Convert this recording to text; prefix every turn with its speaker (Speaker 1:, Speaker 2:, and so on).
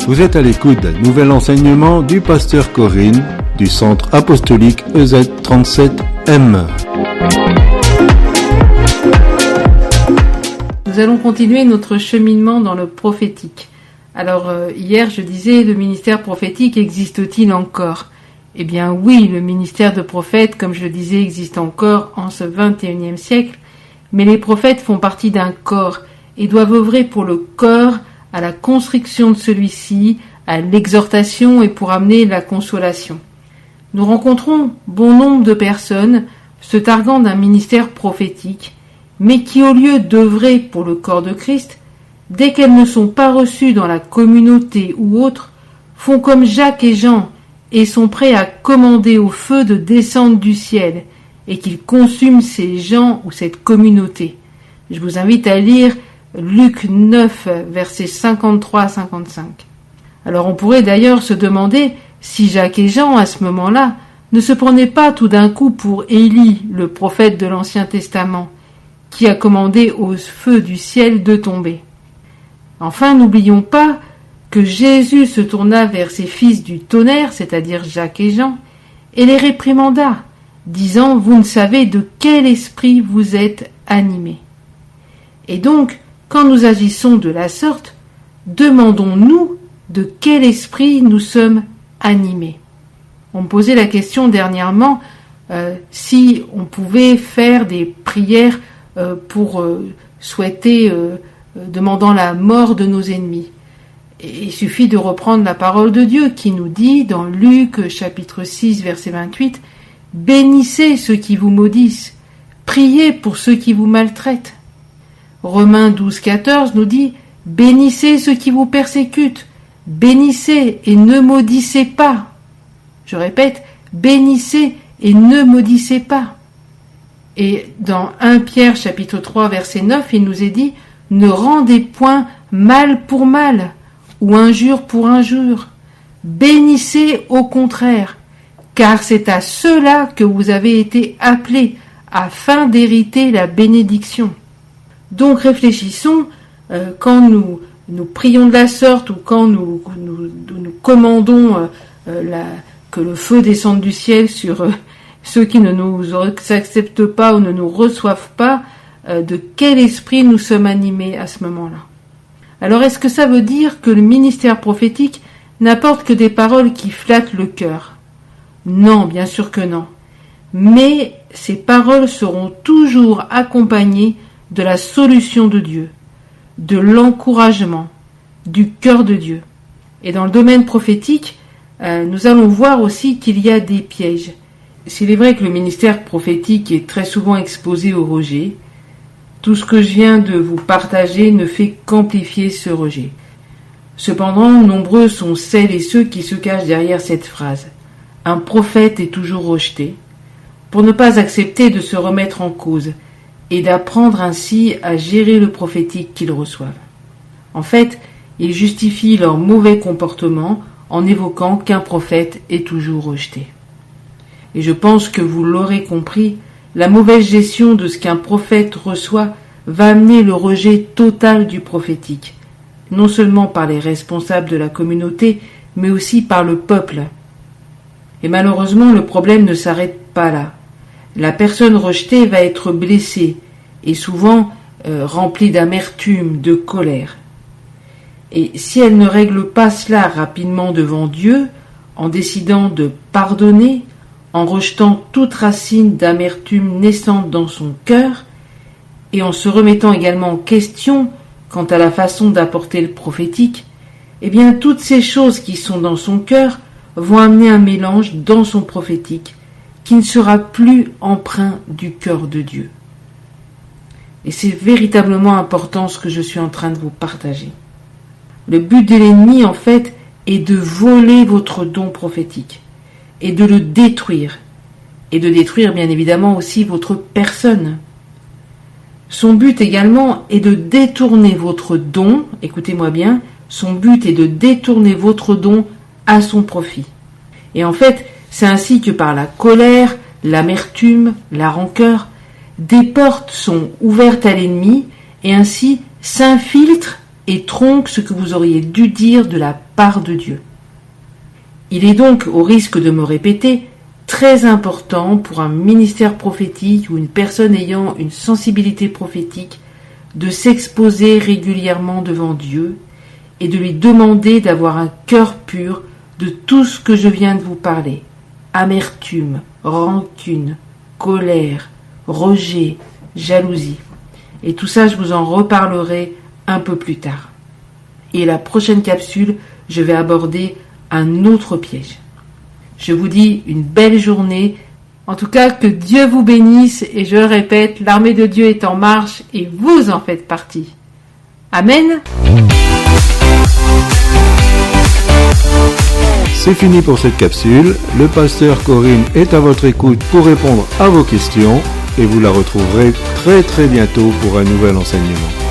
Speaker 1: Vous êtes à l'écoute d'un nouvel enseignement du pasteur Corinne du Centre Apostolique EZ37M.
Speaker 2: Nous allons continuer notre cheminement dans le prophétique. Alors hier je disais, le ministère prophétique existe-t-il encore ? Eh bien oui, le ministère de prophète, comme je le disais, existe encore en ce 21e siècle, mais les prophètes font partie d'un corps et doivent œuvrer pour le corps, à la construction de celui-ci, à l'exhortation et pour amener la consolation. Nous rencontrons bon nombre de personnes se targuant d'un ministère prophétique, mais qui, au lieu d'œuvrer pour le corps de Christ, dès qu'elles ne sont pas reçues dans la communauté ou autre, font comme Jacques et Jean et sont prêts à commander au feu de descendre du ciel et qu'il consume ces gens ou cette communauté. Je vous invite à lire Luc 9, versets 53 à 55. Alors on pourrait d'ailleurs se demander si Jacques et Jean, à ce moment-là, ne se prenaient pas tout d'un coup pour Élie, le prophète de l'Ancien Testament, qui a commandé au feu du ciel de tomber. Enfin, n'oublions pas que Jésus se tourna vers ses fils du tonnerre, c'est-à-dire Jacques et Jean, et les réprimanda, disant « Vous ne savez de quel esprit vous êtes animés. » Et donc, quand nous agissons de la sorte, demandons-nous de quel esprit nous sommes animés. On me posait la question dernièrement si on pouvait faire des prières pour souhaiter, demandant la mort de nos ennemis. Et il suffit de reprendre la parole de Dieu qui nous dit dans Luc chapitre 6 verset 28 « Bénissez ceux qui vous maudissent, priez pour ceux qui vous maltraitent. » Romains 12, 14 nous dit « Bénissez ceux qui vous persécutent, bénissez et ne maudissez pas. » Je répète, bénissez et ne maudissez pas. Et dans 1 Pierre chapitre 3 verset 9, il nous est dit « Ne rendez point mal pour mal ou injure pour injure. Bénissez au contraire, car c'est à cela que vous avez été appelés afin d'hériter la bénédiction. » Donc réfléchissons, quand nous prions de la sorte ou quand nous commandons que le feu descende du ciel sur ceux qui ne nous acceptent pas ou ne nous reçoivent pas, de quel esprit nous sommes animés à ce moment-là. Alors est-ce que ça veut dire que le ministère prophétique n'apporte que des paroles qui flattent le cœur ? Non, bien sûr que non. Mais ces paroles seront toujours accompagnées de la solution de Dieu, de l'encouragement, du cœur de Dieu. Et dans le domaine prophétique, nous allons voir aussi qu'il y a des pièges. S'il est vrai que le ministère prophétique est très souvent exposé au rejet, tout ce que je viens de vous partager ne fait qu'amplifier ce rejet. Cependant, nombreux sont celles et ceux qui se cachent derrière cette phrase. Un prophète est toujours rejeté, pour ne pas accepter de se remettre en cause et d'apprendre ainsi à gérer le prophétique qu'ils reçoivent. En fait, ils justifient leur mauvais comportement en évoquant qu'un prophète est toujours rejeté. Et je pense que vous l'aurez compris, la mauvaise gestion de ce qu'un prophète reçoit va amener le rejet total du prophétique, non seulement par les responsables de la communauté, mais aussi par le peuple. Et malheureusement, le problème ne s'arrête pas là. La personne rejetée va être blessée et souvent remplie d'amertume, de colère. Et si elle ne règle pas cela rapidement devant Dieu, en décidant de pardonner, en rejetant toute racine d'amertume naissante dans son cœur, et en se remettant également en question quant à la façon d'apporter le prophétique, eh bien toutes ces choses qui sont dans son cœur vont amener un mélange dans son prophétique qui ne sera plus empreint du cœur de Dieu. Et c'est véritablement important ce que je suis en train de vous partager. Le but de l'ennemi, en fait, est de voler votre don prophétique et de le détruire. Et de détruire, bien évidemment, aussi votre personne. Son but également est de détourner votre don, écoutez-moi bien, son but est de détourner votre don à son profit. Et en fait, c'est ainsi que par la colère, l'amertume, la rancœur, des portes sont ouvertes à l'ennemi et ainsi s'infiltrent et tronquent ce que vous auriez dû dire de la part de Dieu. Il est donc, au risque de me répéter, très important pour un ministère prophétique ou une personne ayant une sensibilité prophétique de s'exposer régulièrement devant Dieu et de lui demander d'avoir un cœur pur de tout ce que je viens de vous parler. Amertume, rancune, colère, rejet, jalousie. Et tout ça, je vous en reparlerai un peu plus tard. Et la prochaine capsule, je vais aborder un autre piège. Je vous dis une belle journée. En tout cas, que Dieu vous bénisse et je le répète, l'armée de Dieu est en marche et vous en faites partie. Amen.
Speaker 1: C'est fini pour cette capsule. Le pasteur Corinne est à votre écoute pour répondre à vos questions et vous la retrouverez très bientôt pour un nouvel enseignement.